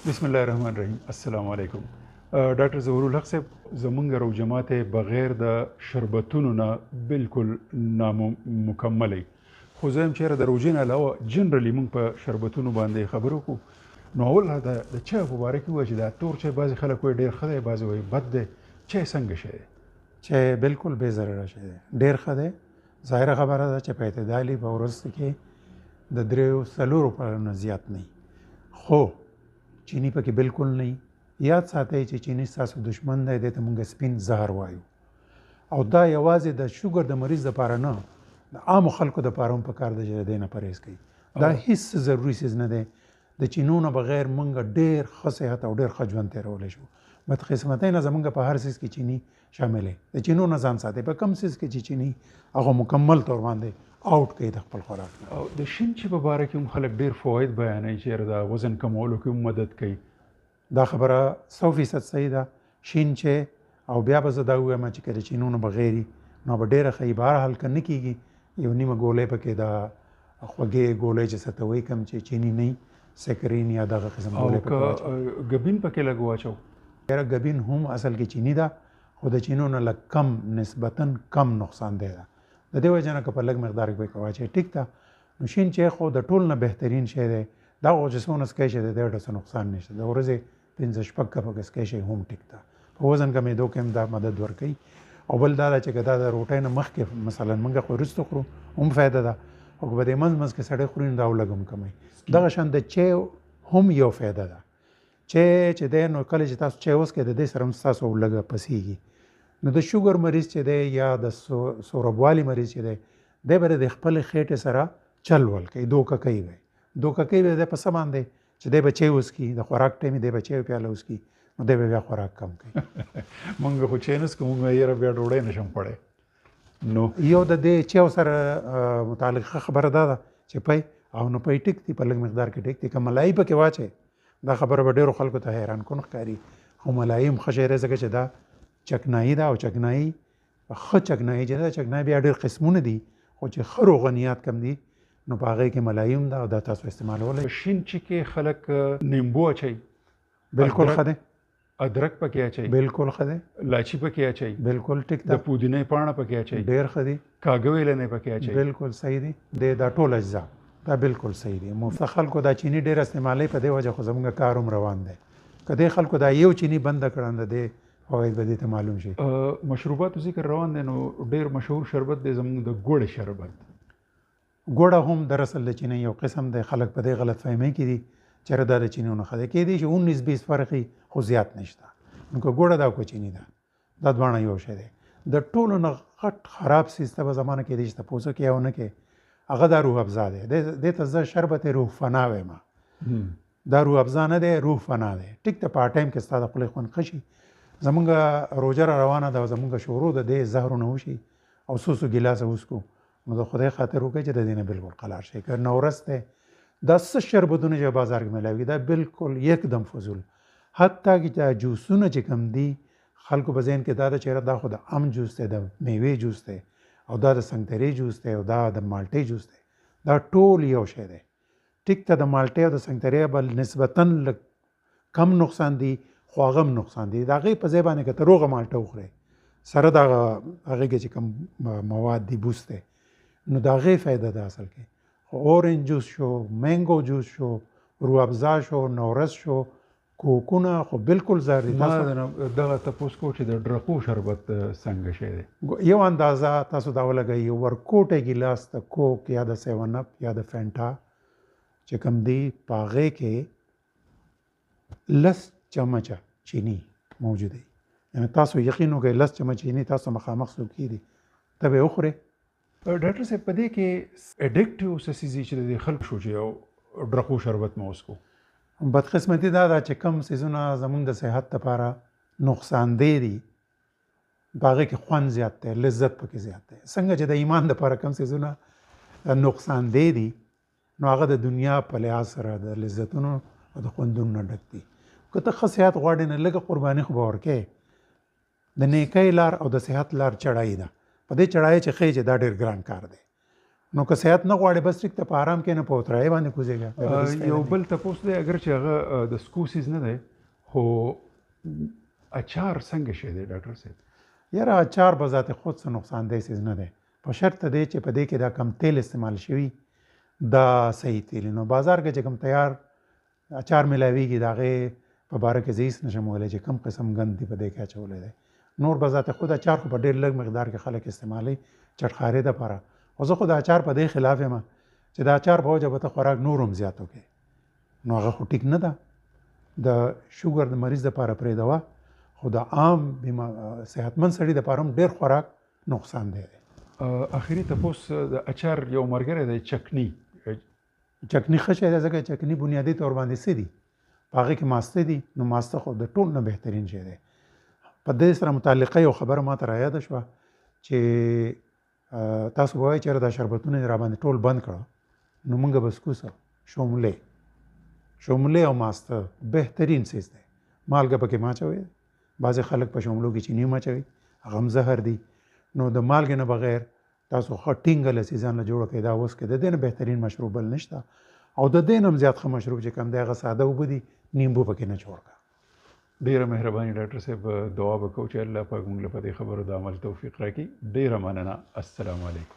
بسم الله الرحمن الرحیم. السلام علیکم. ډاکټر ظهور الحق صاحب، زمونږ رو جماعت بغیر د شربتونو نه بالکل نامکمل خو زه هم چېرې د روژې نه علاوه جنرالي موږ په شربتونو باندې خبرې وکړو. نو اول د چای په باره کې ووایه چې دا تور چای بعضې خلک وایي ډېر ښه دی، بعضې وایي بد دی. چای څنګه شی دی؟ چای بالکل بې ضرره شی دی، ډېر ښه دی. ظاهره خبره ده چې په اعتدالي په ورځ کې د 3-4 نه زیات نه وي، خو چینی پکې بالکل نه وي. یاد ساتئ چې چینی ستاسو دشمن دی، دې ته موږ سپین زهر وایو. او دا یوازې د شوګر د مریض دپاره نه، د عامو خلکو دپاره هم پکار ده چې د دې نه پرهیز کوي. دا هیڅ ضروري څیز نه دی. د چینو نه بغیر موږ ډېر ښه صحت او ډېر ښه ژوند تېرولی شو. بدقسمتۍ نه زموږ په هر څیز کې چینی شامل دی. د چینو نه ځان ساتئ. په کوم څیز کې چې چینی هغه مکمل طور باندې آوټ کوي د خپل خوراک نه. او د شین چای په باره کې هم خلک ډېر فواید بیانوي چې د وزن کمولو کې هم مدد کوي. دا خبره 100% صحیح ده. شین چای او بیا به زه دا ووایم چې که د چینو نه بغیر وي نو به ډېره ښه وي. بهرحال که نه کېږي یو نیمه ګولۍ پکې د خوږې ګولۍ چې څه ته وایي کوم چې چینی نه وي، سکرین یا دغه قسم ګولۍ پکې واچوو. ګبین پکې لږ واچو. یاره ګبین هم اصل کې چینی ده، خو د چینو نه لږ کم، نسبتاً کم نقصان دی ده. د دې وجه نه که په لږ مقدار کې پکې واچوئ ټیک ده. نو شین چای خو د ټول نه بهترین شی دی. دا خو چې څونه څکئ شی دی د ډېر څه نقصان نشته. د ورځې 5-6 کپه که څکئ شی هم ټیک ده. په وزن کمېدو کې هم دا مدد ورکوي. او بل دا ده چې که دا د روټۍ نه مخکې مثلا موږ خو وروسته خورو هم فایده ده، او که په دې منځ منځ کې سړی خوري نو دا لږ هم کموي. دغه شان د چای هم یو فایده ده. چای چې دی نو کله چې تاسو چای وڅکئ د دې سره هم ستاسو لږه پسیږي. نو د شوګر مریض چې دی یا د سوربوالي مریض چې دی، دی به د خپلې خېټې سره چل ول کوي، دوکه کوي به. دوکه کوي به دی په څه باندې چې دی به چای وڅکي، د خوراک ټایم دی به چای پیاله وڅکي، نو دی به بیا خوراک کم کوي. مونږ خو چای نه څکو، مونږ یاره بیا ډوډۍ نشم خوړی. نو یو د دې چایو سره متعلق خبره دا ده چې پی او نو پی ټیک دي، په لږ مقدار کې ټیک دي. که ملایي پکې واچئ دا خبره به ډېرو خلکو ته حیران کن ښکاري، خو ملایي هم ښه شی دی ځکه چې دا چکنایي ده. او چکنایي ښه چکنایي چې ده، چکنایي بیا ډېر قسمونه دي، خو چې ښه روغنیات کم دي نو په هغې کې ملایي هم ده او دا تاسو استعمالولی. شین چای کې خلک نیمبو اچوي. بالکل ښه دی. ادرک پکې اچوي. بالکل ښه دی. لاچي پکې اچوي. بالکل ټیک د ده. پودینې پاڼه پکې اچوي. ډېر ښه دی. کاږه ویلنې پکې اچوي. بالکل صحیح دی. دا ټول اجزا دا بالکل صحیح دی. مفته خلکو دا چینی ډېر استعمالوي، په دې وجه خو زموږ کار هم روان دی. که دې خلکو دا یو چینی بنده کړه نو د دې فواید به دې ته معلوم شي. مشروباتو ذکر روان دی، نو ډېر مشهور شربت دی زموږ د ګوړ شربت. ګوړه هم در اصل د چینی یو قسم دی. خلک په دې غلط فهمۍ کې دي چې دا د چینو نه ښه دی. کېدای شي 19-20 فرق وي خو زیات نشته. نو که ګوړه ده او که چینی ده، دا دواړه یو شی دی. د ټولو نه غټ خراب څیز ته به زمانه کېدای شي تپوسه کې او نه کې، هغه دا روح افزا دی. دې ته زه شربت روح فنا وایم. دا روح افزا نه دی، روح فنا دی. ټیک ته په ټایم کې ستا د خولې خوند ښه شي. زمونږ روژه را روانه ده او زمونږ شروع د دې زهرونه وشي او څو ګیلاسه وڅکو، نو د خدای خاطر وکړئ چې د دې نه بالکل قلار شي. که نورس دی، دا څه شربتونه چې بازار کې میلاوي دا بالکل یکدم فضول. حتی که دا جوسونه چې کم دي، خلکو په ذهن کې دا ده چې دا خو د ام جوس دی، د میوې جوس دی، او دا د سنګترې جوس دی، او دا د مالټې جوس دی. دا ټول یو شی دی. ټیک ته د مالټې او د سنګترې بل نسبتاً لږ کم نقصان دي، خو هغه هم نقصان دي. د هغې په ځای باندې که ته روغه مالټه وخورې سره د هغې کې چې کوم مواد دي بوس دی، نو د هغې فایده ده اصل کې. خو اورنج جوس شو، مینګو جوس شو، روح افزا شو، نورس شو، کوکونه خو بالکل زهر دي. ما دغه تپوس کو چې د ډرقو شربت څنګه شی دی؟ یو اندازه تاسو دا ولګئ، یو ورکوټی ګیلاس د کوک یا د 7 اپ یا د فینټا چې کوم دی، په هغې کې 10 چمچه چینی موجود دی. یعنې تاسو یقین وکړئ 10 چمچه چینی تاسو مخامخ څوک کېږي ته به یې وخورئ. ډاکټر صاحب په دې کې اډکټیو څه څیز چې د خلک شو چې یو ډرقو شربت مو وڅکو؟ بدقسمتي دا ده چې کوم څیزونه زموږ د صحت لپاره نقصان دی په هغې کې خوند زیات دی، لذت پکې زیات دی. څنګه چې د ایمان لپاره کوم څیزونه نقصان دی نو هغه د دنیا په لحاظ سره د لذتونو او د خوندونو نه ډک دي. که ته ښه صحت غواړې نو لږه قرباني خو به ورکې. د نیکۍ لار او د صحت لار چړایي ده. په دې چړایي چې ښیي چې دا ډېر ګران کار دی، نو که صحت نه غواړي بس ټیک ته په آرام کې نه په اترای باندې کوزېږه یو بل تپوس دی اگر چې هغه د سکوسیز نه دی خو اچار څنګه شی دی ډاکټر صاحب؟ یاره اچار به ذات خود څه نقصان دی سیز نه دی په شرط دی چې په دې کې دا کم تیل استعمال شوي دا صحیح تیل نو بازار کې چې کم تیار اچار ملاویږي د هغې په باره کې زه هېڅ نشم ویلی چې کم قسم ګند دی په دې کې اچولی دی نور به ذات خود اچار خو په ډېر لږ مقدار کې خلک استعمالوي چټخارې دپاره خو زه خو د اچار په دې خلاف یم چې د اچار په وجه به ته خوراک نور هم زیات وکړې نو هغه خو ټیک نه ده د شوګر د مریض دپاره پرېږدوه خو د عام صحتمند سړي دپاره هم ډېر خوراک نقصان دی اخري تپوس د اچار یو ملګری دی چکني ښه شی دی ځکه چکني بنیادي طور باندې څه دي په هغې کې ماسته دي نو ماسته خو د ټول نه بهترین شی دی په دې سره متعلقه یو خبره ماته رایاده شوه چې تاسو به وایئ چېرې دا شربتونه یې راباندې ټول بند کړه نو مونږ به سکوسه شوملې او ماسته بهترین څیز دی مالګه پکې مه اچوئ بعضې خلک په شوملو کې چینی هم اچوي هغه هم زهر دي نو د مالګې نه بغیر تاسو ښه ټینګه لسي ځان له جوړه کړئ دا اوس کې د دې نه بهترین مشروب بل نشته او د دې نه هم زیات ښه مشروب چې کوم دی هغه ساده اوبه دي نیمبو پکې نه جوړ کړه ډیره مهرباني ډاکټر صاحب دعا به کوو چې الله پاک موږ له په دې خبرو د عمل توفیق راکړي ډیره مننه السلام علیکم